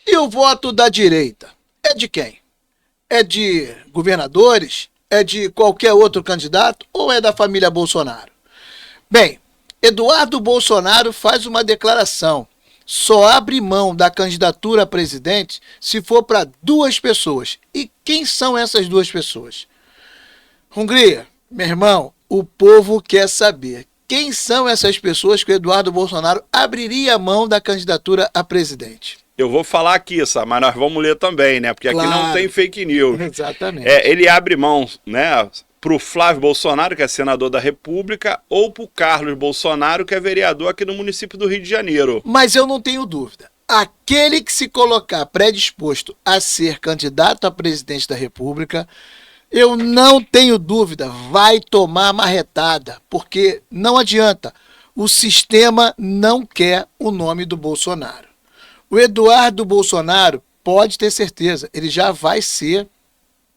E o voto da direita é de quem? É de governadores? É de qualquer outro candidato? Ou é da família Bolsonaro? Bem, Eduardo Bolsonaro faz uma declaração. Só abre mão da candidatura a presidente se for para duas pessoas. E quem são essas duas pessoas? Hungria, meu irmão, o povo quer saber. Quem são essas pessoas que o Eduardo Bolsonaro abriria mão da candidatura a presidente? Eu vou falar aqui, Sá, mas nós vamos ler também, né? Porque aqui não tem fake news. Exatamente. Ele abre mão, né, para o Flávio Bolsonaro, que é senador da República, ou para o Carlos Bolsonaro, que é vereador aqui no município do Rio de Janeiro. Mas eu não tenho dúvida. Aquele que se colocar predisposto a ser candidato a presidente da República, eu não tenho dúvida, vai tomar marretada, porque não adianta. O sistema não quer o nome do Bolsonaro. O Eduardo Bolsonaro, pode ter certeza, ele já vai ser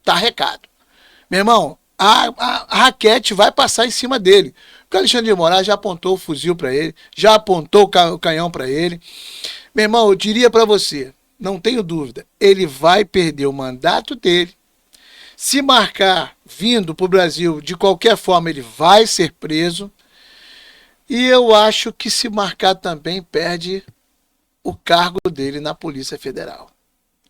tarrecado. Meu irmão, a raquete vai passar em cima dele. O Alexandre de Moraes já apontou o fuzil para ele, já apontou o canhão para ele. Meu irmão, eu diria para você, não tenho dúvida, ele vai perder o mandato dele. Se marcar vindo para o Brasil, de qualquer forma, ele vai ser preso. E eu acho que se marcar também, perde o cargo dele na Polícia Federal.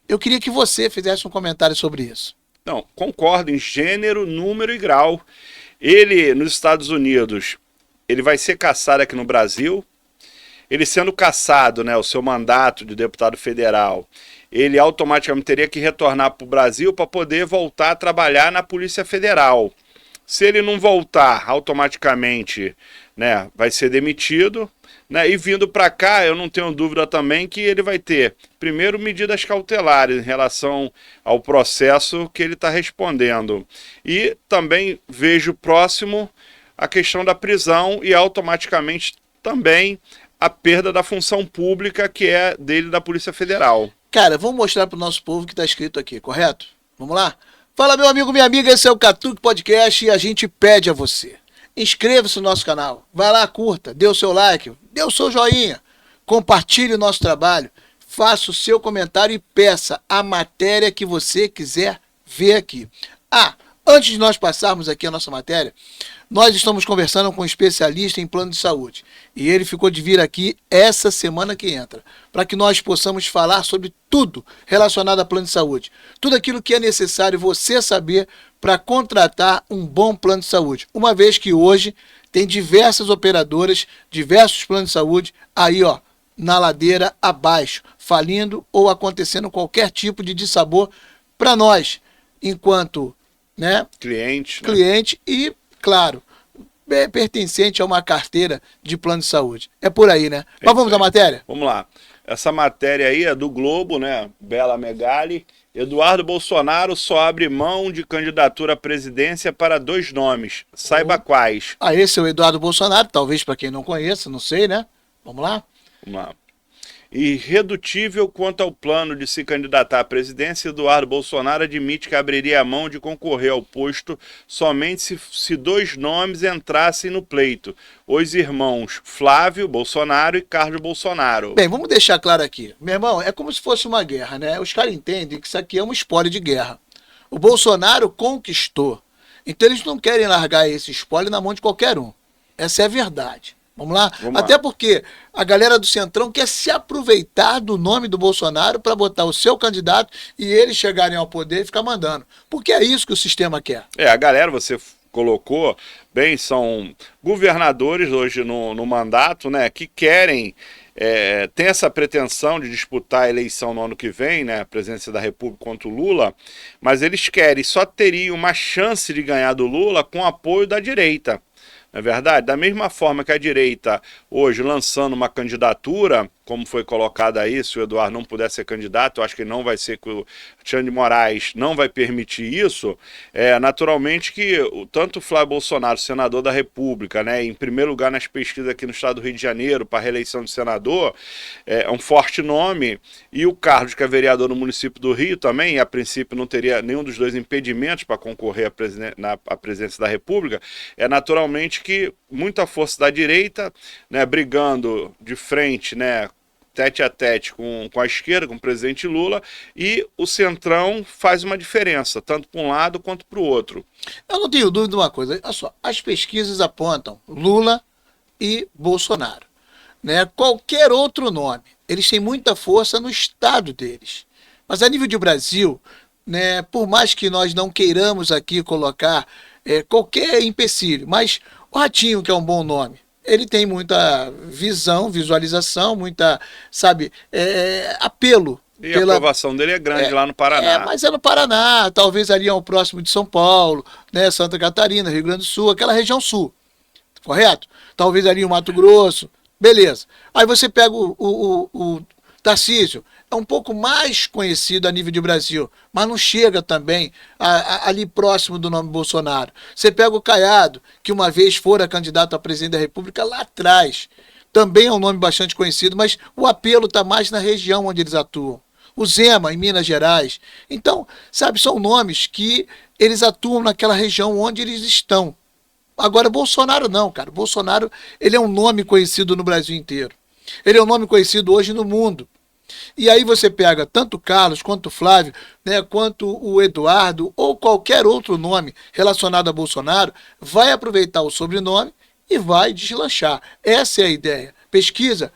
Eu queria que você fizesse um comentário sobre isso. Não, concordo em gênero, número e grau. Ele, nos Estados Unidos, ele vai ser caçado aqui no Brasil. Ele sendo cassado, né, o seu mandato de deputado federal, ele automaticamente teria que retornar para o Brasil para poder voltar a trabalhar na Polícia Federal. Se ele não voltar, automaticamente, né, vai ser demitido. Né, e vindo para cá, eu não tenho dúvida também que ele vai ter, primeiro, medidas cautelares em relação ao processo que ele está respondendo. E também vejo próximo a questão da prisão e automaticamente também a perda da função pública que é dele da Polícia Federal. Cara, vamos mostrar para o nosso povo o que está escrito aqui, correto? Vamos lá? Fala, meu amigo, minha amiga, esse é o Catuque Podcast e a gente pede a você. Inscreva-se no nosso canal, vai lá, curta, dê o seu like, dê o seu joinha, compartilhe o nosso trabalho, faça o seu comentário e peça a matéria que você quiser ver aqui. Antes de nós passarmos aqui a nossa matéria, nós estamos conversando com um especialista em plano de saúde e ele ficou de vir aqui essa semana que entra, para que nós possamos falar sobre tudo relacionado a plano de saúde. Tudo aquilo que é necessário você saber para contratar um bom plano de saúde. Uma vez que hoje tem diversas operadoras, diversos planos de saúde aí, ó, na ladeira abaixo, falindo ou acontecendo qualquer tipo de dissabor para nós, enquanto, né, cliente e, claro, pertencente a uma carteira de plano de saúde. É por aí, né? Mas vamos à matéria? Vamos lá. Essa matéria aí é do Globo, né? Bela Megali. Eduardo Bolsonaro só abre mão de candidatura à presidência para 2 nomes. Saiba quais. Esse é o Eduardo Bolsonaro, talvez para quem não conheça, não sei, né? Vamos lá? Vamos lá. Irredutível quanto ao plano de se candidatar à presidência, Eduardo Bolsonaro admite que abriria a mão de concorrer ao posto somente se 2 nomes entrassem no pleito: os irmãos Flávio Bolsonaro e Carlos Bolsonaro. Bem, vamos deixar claro aqui. Meu irmão, é como se fosse uma guerra, né? Os caras entendem que isso aqui é um espólio de guerra. O Bolsonaro conquistou. Então eles não querem largar esse espólio na mão de qualquer um. Essa é a verdade. Vamos lá? Até porque a galera do Centrão quer se aproveitar do nome do Bolsonaro para botar o seu candidato e eles chegarem ao poder e ficar mandando. Porque é isso que o sistema quer. A galera, você colocou, bem, são governadores hoje no mandato, né, que querem, tem essa pretensão de disputar a eleição no ano que vem, né, a presidência da República contra o Lula, mas eles querem, só teriam uma chance de ganhar do Lula com apoio da direita. Não é verdade? Da mesma forma que a direita, hoje, lançando uma candidatura, como foi colocado aí, se o Eduardo não puder ser candidato, eu acho que não vai ser, que o Alexandre de Moraes não vai permitir isso, naturalmente que tanto o Flávio Bolsonaro, senador da República, né, em primeiro lugar nas pesquisas aqui no estado do Rio de Janeiro, para a reeleição de senador, é um forte nome, e o Carlos, que é vereador no município do Rio também, e a princípio não teria nenhum dos dois impedimentos para concorrer à presidência da República, naturalmente que muita força da direita, né, brigando de frente, né, tete a tete com a esquerda, com o presidente Lula, e o Centrão faz uma diferença, tanto para um lado quanto para o outro. Eu não tenho dúvida de uma coisa, olha só, as pesquisas apontam Lula e Bolsonaro, né? Qualquer outro nome, eles têm muita força no estado deles. Mas a nível de Brasil, né, por mais que nós não queiramos aqui colocar qualquer empecilho, mas o Ratinho, que é um bom nome, ele tem muita visão, visualização, muita, sabe, apelo. E a aprovação dele é grande lá no Paraná. Mas é no Paraná, talvez ali ao próximo de São Paulo, né, Santa Catarina, Rio Grande do Sul, aquela região sul, correto? Talvez ali o Mato Grosso, beleza. Aí você pega o Tarcísio, é um pouco mais conhecido a nível de Brasil, mas não chega também ali próximo do nome Bolsonaro. Você pega o Caiado, que uma vez fora candidato a presidente da República lá atrás, também é um nome bastante conhecido, mas o apelo está mais na região onde eles atuam. O Zema, em Minas Gerais. Então, sabe, são nomes que eles atuam naquela região onde eles estão. Agora, Bolsonaro não, cara. Bolsonaro, ele é um nome conhecido no Brasil inteiro. Ele é um nome conhecido hoje no mundo. E aí você pega tanto o Carlos, quanto o Flávio, né, quanto o Eduardo, ou qualquer outro nome relacionado a Bolsonaro, vai aproveitar o sobrenome e vai deslanchar. Essa é a ideia. Pesquisa,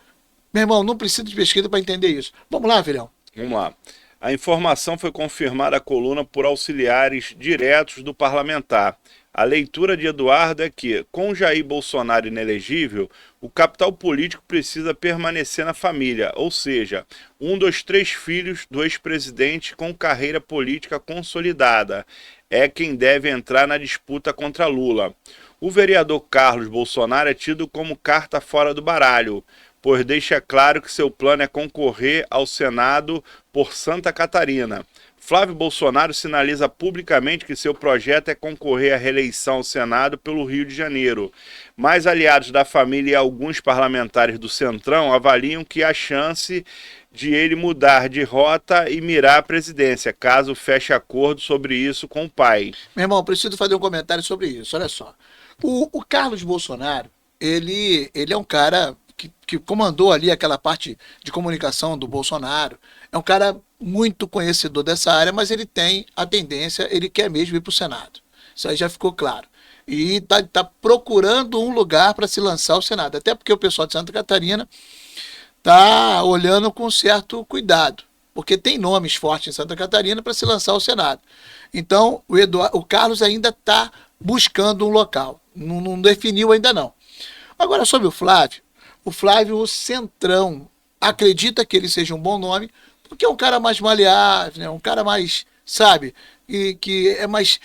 meu irmão, não precisa de pesquisa para entender isso. Vamos lá, filhão. Vamos lá. A informação foi confirmada à coluna por auxiliares diretos do parlamentar. A leitura de Eduardo é que, com Jair Bolsonaro inelegível, o capital político precisa permanecer na família, ou seja, um dos 3 filhos do ex-presidente com carreira política consolidada é quem deve entrar na disputa contra Lula. O vereador Carlos Bolsonaro é tido como carta fora do baralho, pois deixa claro que seu plano é concorrer ao Senado por Santa Catarina. Flávio Bolsonaro sinaliza publicamente que seu projeto é concorrer à reeleição ao Senado pelo Rio de Janeiro. Mas aliados da família e alguns parlamentares do Centrão avaliam que há chance de ele mudar de rota e mirar a presidência, caso feche acordo sobre isso com o pai. Meu irmão, preciso fazer um comentário sobre isso. Olha só. O Carlos Bolsonaro, ele é um cara que comandou ali aquela parte de comunicação do Bolsonaro. É um cara muito conhecedor dessa área, mas ele tem a tendência, ele quer mesmo ir para o Senado. Isso aí já ficou claro. E tá procurando um lugar para se lançar ao Senado. Até porque o pessoal de Santa Catarina está olhando com certo cuidado, porque tem nomes fortes em Santa Catarina para se lançar ao Senado. Então, o Carlos ainda está buscando um local. Não definiu ainda não. Agora, sobre o Flávio, o Centrão acredita que ele seja um bom nome, porque é um cara mais maleável, né? Um cara mais, sabe, que é mais...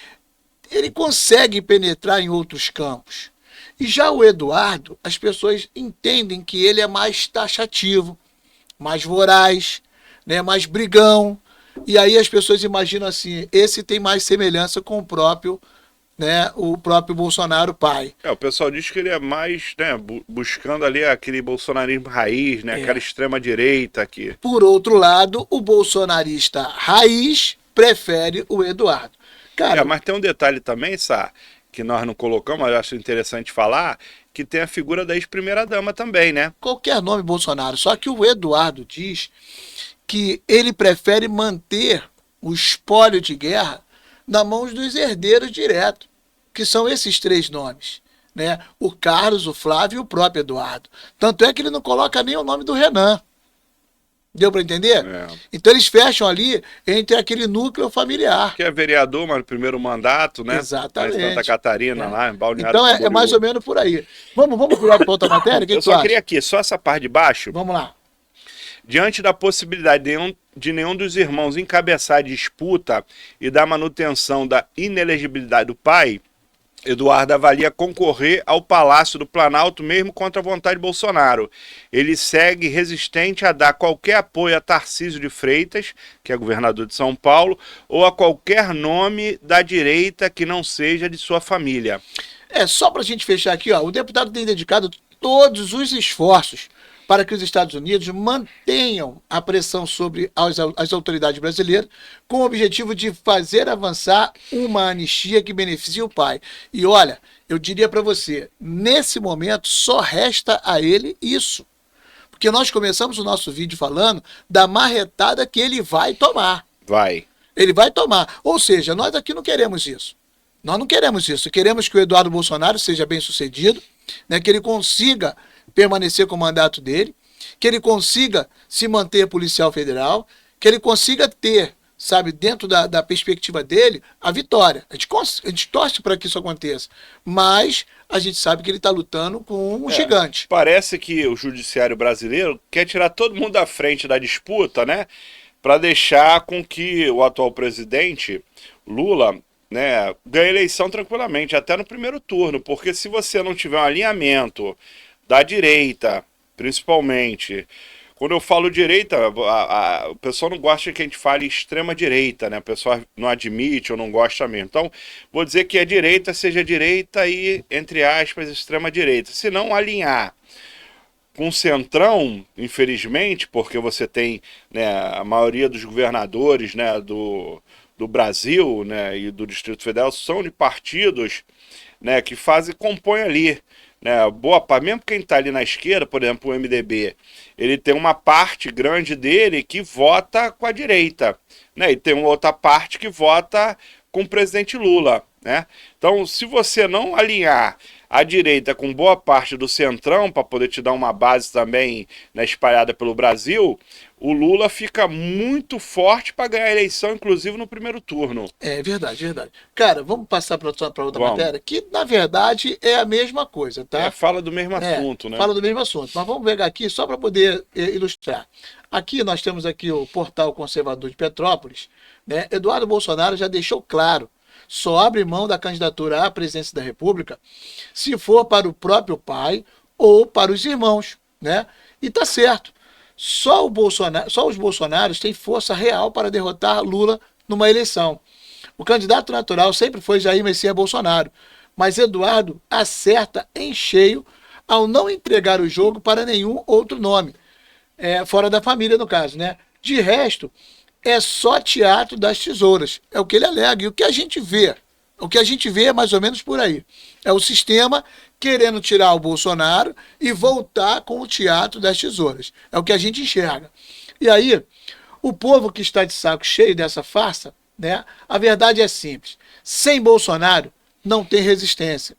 Ele consegue penetrar em outros campos. E já o Eduardo, as pessoas entendem que ele é mais taxativo, mais voraz, né? Mais brigão. E aí as pessoas imaginam assim, esse tem mais semelhança com o próprio Bolsonaro pai. O pessoal diz que ele é mais, né, buscando ali aquele bolsonarismo raiz, né, aquela extrema direita aqui. Por outro lado, o bolsonarista raiz prefere o Eduardo. Cara, mas tem um detalhe também, Sá, que nós não colocamos, mas eu acho interessante falar, que tem a figura da ex-primeira-dama também, né? Qualquer nome Bolsonaro, só que o Eduardo diz que ele prefere manter o espólio de guerra na mão dos herdeiros direto, que são esses 3 nomes, né? O Carlos, o Flávio e o próprio Eduardo. Tanto é que ele não coloca nem o nome do Renan. Deu para entender? Então eles fecham ali entre aquele núcleo familiar. Que é vereador, mas no primeiro mandato, né? Exatamente. Em Santa Catarina, lá em Balneário. Então é mais ou menos por aí. Vamos virar para outra matéria? Eu só queria aqui, só essa parte de baixo. Vamos lá. Diante da possibilidade de nenhum dos irmãos encabeçar a disputa e da manutenção da inelegibilidade do pai, Eduardo avalia concorrer ao Palácio do Planalto mesmo contra a vontade de Bolsonaro. Ele segue resistente a dar qualquer apoio a Tarcísio de Freitas, que é governador de São Paulo, ou a qualquer nome da direita que não seja de sua família. Só para a gente fechar aqui, ó, o deputado tem dedicado todos os esforços para que os Estados Unidos mantenham a pressão sobre as autoridades brasileiras com o objetivo de fazer avançar uma anistia que beneficie o pai. E olha, eu diria para você, nesse momento só resta a ele isso. Porque nós começamos o nosso vídeo falando da marretada que ele vai tomar. Ele vai tomar. Ou seja, nós aqui não queremos isso. Nós não queremos isso. Queremos que o Eduardo Bolsonaro seja bem sucedido, né, que ele consiga permanecer com o mandato dele, que ele consiga se manter policial federal, que ele consiga ter, sabe, dentro da perspectiva dele, a vitória. A gente torce para que isso aconteça. Mas a gente sabe que ele está lutando com um gigante. Parece que o judiciário brasileiro quer tirar todo mundo da frente da disputa, né? Para deixar com que o atual presidente, Lula, né, ganhe eleição tranquilamente, até no primeiro turno. Porque se você não tiver um alinhamento da direita, principalmente... Quando eu falo direita, o pessoal não gosta que a gente fale extrema direita, né? O pessoal não admite ou não gosta mesmo. Então, vou dizer que a direita seja direita e, entre aspas, extrema direita. Se não alinhar com o centrão, infelizmente, porque você tem, né, a maioria dos governadores, né, do Brasil, né, e do Distrito Federal são de partidos, né, que compõem ali, né, boa parte, mesmo quem está ali na esquerda, por exemplo, o MDB, ele tem uma parte grande dele que vota com a direita, né, e tem uma outra parte que vota com o presidente Lula, né? Então, se você não alinhar a direita com boa parte do centrão, para poder te dar uma base também, né, espalhada pelo Brasil, o Lula fica muito forte para ganhar a eleição, inclusive no primeiro turno. É verdade, verdade. Cara, vamos passar para outra matéria, que na verdade é a mesma coisa, tá? Fala do mesmo assunto, né? Fala do mesmo assunto. Mas vamos pegar aqui só para poder ilustrar. Aqui nós temos aqui o Portal Conservador de Petrópolis, né? Eduardo Bolsonaro já deixou claro: só abre mão da candidatura à presidência da República se for para o próprio pai ou para os irmãos, né? E tá certo. Só os Bolsonaros têm força real para derrotar Lula numa eleição. O candidato natural sempre foi Jair Messias Bolsonaro, mas Eduardo acerta em cheio ao não entregar o jogo para nenhum outro nome, fora da família no caso, né? De resto, é só teatro das tesouras, é o que ele alega. E o que a gente vê é mais ou menos por aí. É o sistema querendo tirar o Bolsonaro e voltar com o teatro das tesouras. É o que a gente enxerga. E aí, o povo que está de saco cheio dessa farsa, né? A verdade é simples: sem Bolsonaro não tem resistência.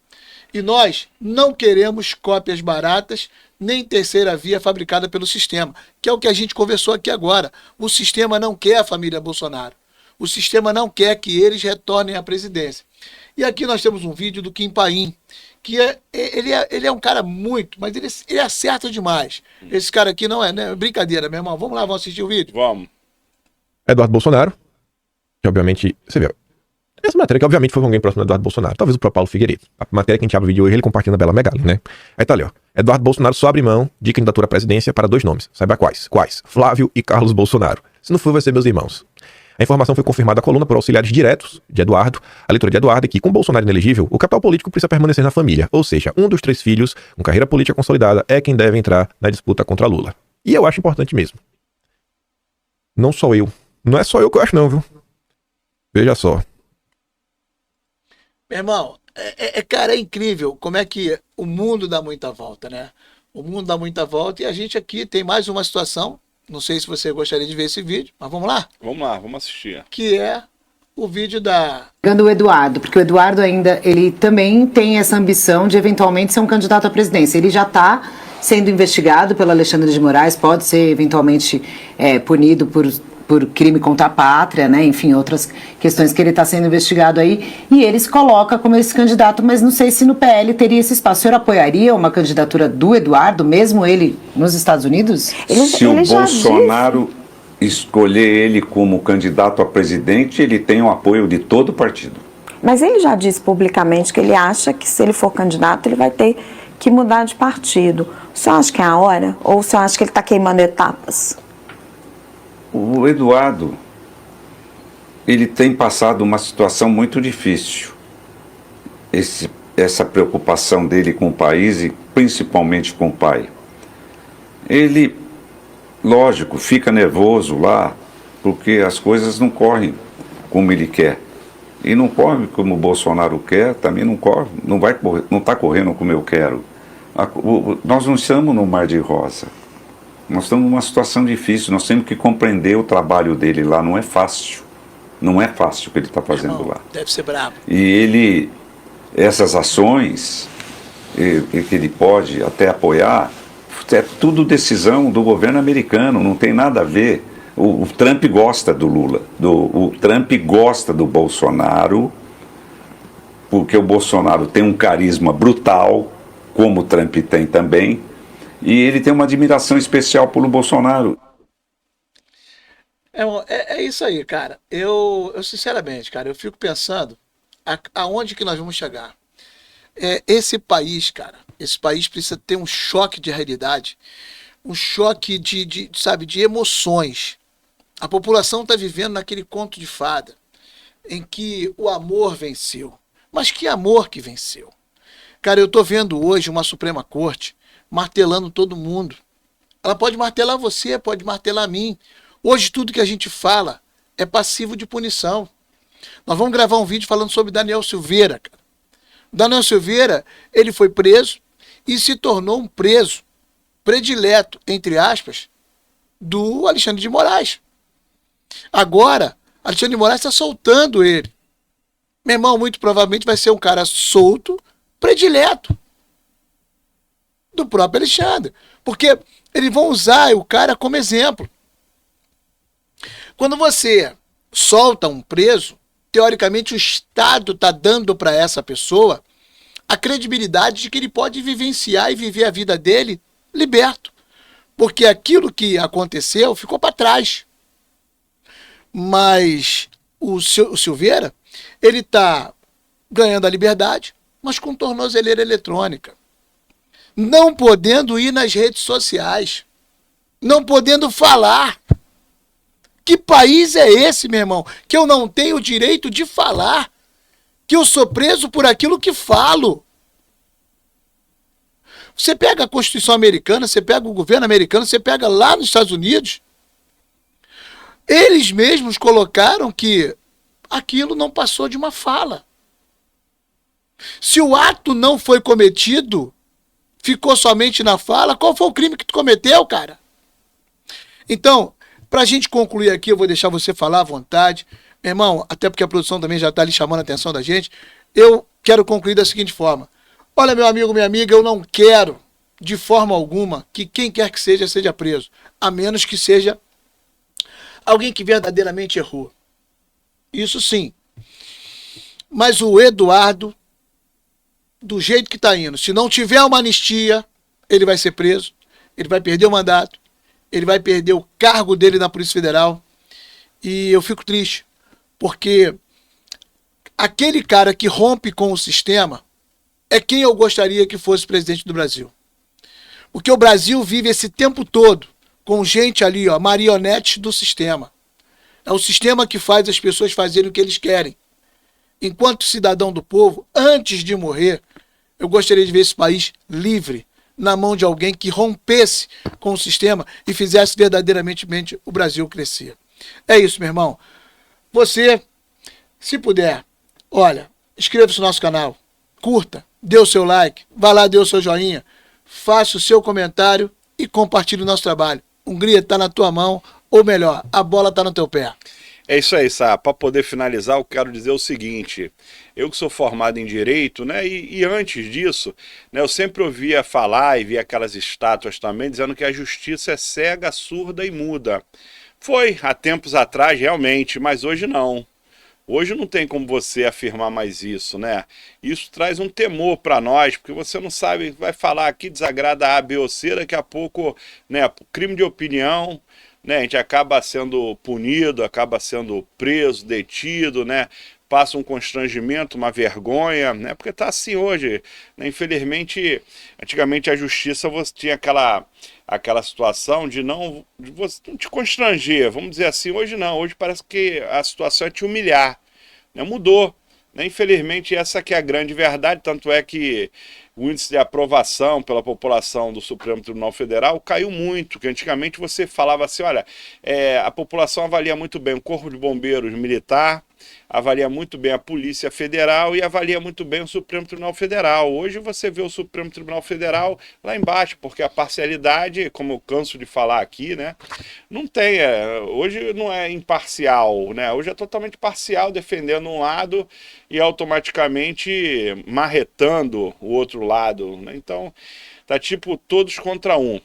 E nós não queremos cópias baratas nem terceira via fabricada pelo sistema, que é o que a gente conversou aqui agora. O sistema não quer a família Bolsonaro. O sistema não quer que eles retornem à presidência. E aqui nós temos um vídeo do Kim Paim, que ele é um cara muito, mas ele acerta demais. Esse cara aqui não é brincadeira, meu irmão. Vamos lá, vamos assistir o vídeo? Vamos. Eduardo Bolsonaro, que obviamente, você vê, essa matéria que obviamente foi com alguém próximo do Eduardo Bolsonaro, talvez o próprio Paulo Figueiredo. A matéria que a gente abre o vídeo hoje, ele compartilhando a Bela Megali, né? Aí tá ali, ó. Eduardo Bolsonaro só abre mão de candidatura à presidência para 2 nomes. Saiba quais? Flávio e Carlos Bolsonaro. Se não for, vai ser meus irmãos. A informação foi confirmada à coluna por auxiliares diretos de Eduardo, a leitura de Eduardo, é que com Bolsonaro inelegível, o capital político precisa permanecer na família. Ou seja, um dos 3 filhos, com carreira política consolidada, é quem deve entrar na disputa contra Lula. E eu acho importante mesmo. Não só eu. Não é só eu que eu acho não, viu? Veja só. Meu irmão, cara, é incrível como é que o mundo dá muita volta, né? O mundo dá muita volta e a gente aqui tem mais uma situação. Não sei se você gostaria de ver esse vídeo, mas vamos lá? Vamos lá, vamos assistir. Que é o vídeo da... O Eduardo, porque o Eduardo ainda, ele também tem essa ambição de eventualmente ser um candidato à presidência. Ele já está sendo investigado pelo Alexandre de Moraes, pode ser eventualmente punido por crime contra a pátria, né? Enfim, outras questões que ele está sendo investigado aí, e ele se coloca como esse candidato, mas não sei se no PL teria esse espaço. O senhor apoiaria uma candidatura do Eduardo, mesmo ele nos Estados Unidos? Se o Bolsonaro escolher ele como candidato a presidente, ele tem o apoio de todo o partido. Mas ele já disse publicamente que ele acha que se ele for candidato, ele vai ter que mudar de partido. O senhor acha que é a hora? Ou o senhor acha que ele está queimando etapas? O Eduardo, ele tem passado uma situação muito difícil. Essa preocupação dele com o país e principalmente com o pai. Ele, lógico, fica nervoso lá, porque as coisas não correm como ele quer. E não corre como o Bolsonaro quer, também não corre, não vai correr, não está correndo como eu quero. Nós não estamos no mar de rosa. Nós estamos numa situação difícil, nós temos que compreender o trabalho dele lá, não é fácil. Não é fácil o que ele está fazendo Irmão, lá. deve ser brabo. E essas ações que ele pode até apoiar, é tudo decisão do governo americano, não tem nada a ver. O Trump gosta do Lula, o Trump gosta do Bolsonaro, porque o Bolsonaro tem um carisma brutal, como o Trump tem também, e ele tem uma admiração especial pelo Bolsonaro. É isso aí, cara. Eu sinceramente, cara, eu fico pensando aonde que nós vamos chegar. Esse país, cara, esse país precisa ter um choque de realidade, um choque sabe, de emoções. A população está vivendo naquele conto de fada, em que o amor venceu. Mas que amor que venceu? Cara, eu tô vendo hoje uma Suprema Corte martelando todo mundo. Ela pode martelar você, pode martelar mim. Hoje tudo que a gente fala é passivo de punição. Nós vamos gravar um vídeo falando sobre Daniel Silveira, cara. Daniel Silveira, ele foi preso e se tornou um preso predileto, entre aspas, do Alexandre de Moraes. Agora, Alexandre de Moraes está soltando ele. Meu irmão, muito provavelmente vai ser um cara solto, predileto do próprio Alexandre. Porque eles vão usar o cara como exemplo. Quando você solta um preso, teoricamente o Estado está dando para essa pessoa a credibilidade de que ele pode vivenciar e viver a vida dele liberto. Porque aquilo que aconteceu ficou para trás. Mas o Silveira, ele está ganhando a liberdade, mas com tornozeleira eletrônica. Não podendo ir nas redes sociais. Não podendo falar. Que país é esse, meu irmão? Que eu não tenho o direito de falar. Que eu sou preso por aquilo que falo. Você pega a Constituição americana, você pega o governo americano, você pega lá nos Estados Unidos. Eles mesmos colocaram que aquilo não passou de uma fala. Se o ato não foi cometido, ficou somente na fala, qual foi o crime que tu cometeu, cara? Então, pra gente concluir aqui, eu vou deixar você falar à vontade. Meu irmão, até porque a produção também já tá ali chamando a atenção da gente, eu quero concluir da seguinte forma. Olha, meu amigo, minha amiga, eu não quero, de forma alguma, que quem quer que seja preso. A menos que seja alguém que verdadeiramente errou. Isso sim. Mas o Eduardo, do jeito que está indo, se não tiver uma anistia, ele vai ser preso, ele vai perder o mandato, ele vai perder o cargo dele na Polícia Federal. E eu fico triste, porque aquele cara que rompe com o sistema é quem eu gostaria que fosse presidente do Brasil. Porque o Brasil vive esse tempo todo com gente ali, ó, marionete do sistema. É o sistema que faz as pessoas fazerem o que eles querem. Enquanto cidadão do povo, antes de morrer, eu gostaria de ver esse país livre, na mão de alguém que rompesse com o sistema e fizesse verdadeiramente o Brasil crescer. É isso, meu irmão. Você, se puder, olha, inscreva-se no nosso canal, curta, dê o seu like, vá lá, dê o seu joinha, faça o seu comentário e compartilhe o nosso trabalho. Hungria está na tua mão, ou melhor, a bola está no teu pé. É isso aí, Sá. Para poder finalizar, eu quero dizer o seguinte. Eu que sou formado em Direito, né, e antes disso, né, eu sempre ouvia falar e via aquelas estátuas também dizendo que a justiça é cega, surda e muda. Foi há tempos atrás, realmente, mas hoje não. Hoje não tem como você afirmar mais isso, né? Isso traz um temor para nós, porque você não sabe, vai falar aqui, desagrada A, B ou C, daqui a pouco, né, crime de opinião, né, a gente acaba sendo punido, acaba sendo preso, detido, né? Passa um constrangimento, uma vergonha, né? Porque tá assim hoje, né? Infelizmente, antigamente a justiça você tinha aquela situação de não te constranger, vamos dizer assim. Hoje não, hoje parece que a situação é te humilhar, né? Mudou, né? Infelizmente essa que é a grande verdade, tanto é que o índice de aprovação pela população do Supremo Tribunal Federal caiu muito, que antigamente você falava assim, olha, a população avalia muito bem o Corpo de Bombeiros Militar, avalia muito bem a Polícia Federal e avalia muito bem o Supremo Tribunal Federal. Hoje você vê o Supremo Tribunal Federal lá embaixo, porque a parcialidade, como eu canso de falar aqui, né, não tem, hoje não é imparcial, né, hoje é totalmente parcial, defendendo um lado e automaticamente marretando o outro lado, né? Então tá tipo todos contra um.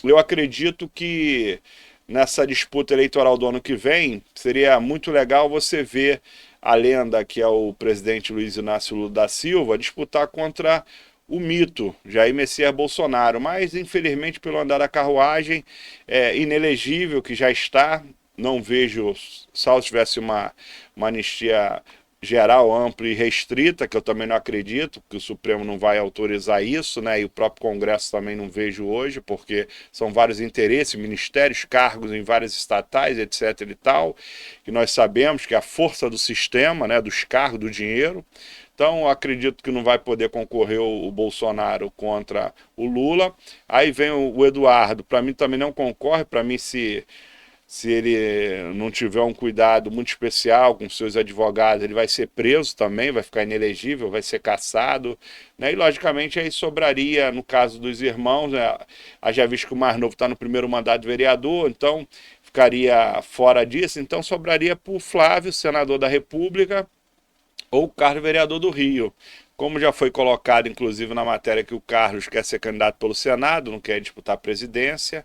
Eu acredito que nessa disputa eleitoral do ano que vem, seria muito legal você ver a lenda, que é o presidente Luiz Inácio Lula da Silva, disputar contra o mito Jair Messias Bolsonaro, mas infelizmente pelo andar da carruagem é inelegível, que já está, não vejo, salvo tivesse uma anistia geral, ampla e restrita, que eu também não acredito, que o Supremo não vai autorizar isso, né? E o próprio Congresso também não vejo hoje, porque são vários interesses, ministérios, cargos em várias estatais, etc. e tal, que nós sabemos que é a força do sistema, né? Dos cargos, do dinheiro. Então, eu acredito que não vai poder concorrer o Bolsonaro contra o Lula. Aí vem o Eduardo, para mim também não concorre, para mim se ele não tiver um cuidado muito especial com seus advogados, ele vai ser preso também, vai ficar inelegível, vai ser cassado, né? E logicamente aí sobraria, no caso dos irmãos, né? Já visto que o mais novo está no primeiro mandato de vereador, então ficaria fora disso, então sobraria para o Flávio, senador da República, ou o Carlos, vereador do Rio. Como já foi colocado, inclusive, na matéria que o Carlos quer ser candidato pelo Senado, não quer disputar a presidência,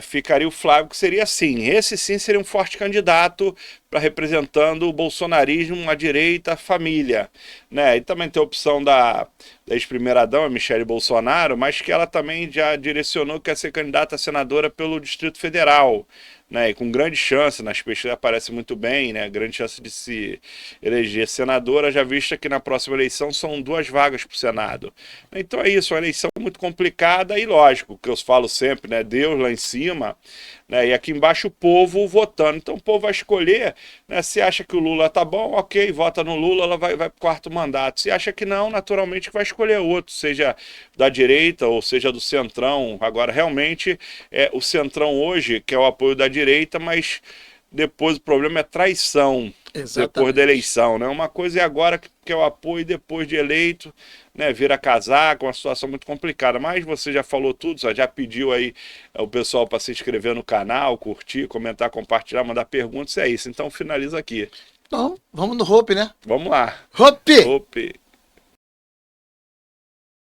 ficaria o Flávio, que seria sim, esse sim seria um forte candidato para representando o bolsonarismo, a direita, a família, né? E também tem a opção da ex-primeira-dama, Michele Bolsonaro, mas que ela também já direcionou que quer ser candidata a senadora pelo Distrito Federal, né? E com grande chance, nas pesquisas aparece muito bem, né? Grande chance de se eleger senadora, já vista que na próxima eleição são 2 vagas para o Senado. Então é isso, uma eleição muito complicada e lógico, que eu falo sempre, né? Deus lá em cima, né? E aqui embaixo o povo votando. Então o povo vai escolher, né? Se acha que o Lula tá bom, ok, vota no Lula, ela vai para o 4º mandato. Se acha que não, naturalmente vai escolher outro, seja da direita ou seja do centrão. Agora realmente o centrão hoje, que é o apoio da direita, mas depois o problema é traição. Exatamente. Depois da eleição, né? Uma coisa é agora que é o apoio depois de eleito, né? Vira casaco, uma situação muito complicada. Mas você já falou tudo, já pediu aí o pessoal para se inscrever no canal, curtir, comentar, compartilhar, mandar perguntas, é isso. Então finaliza aqui. Então, vamos no Hope, né? Vamos lá. Hope! Hope.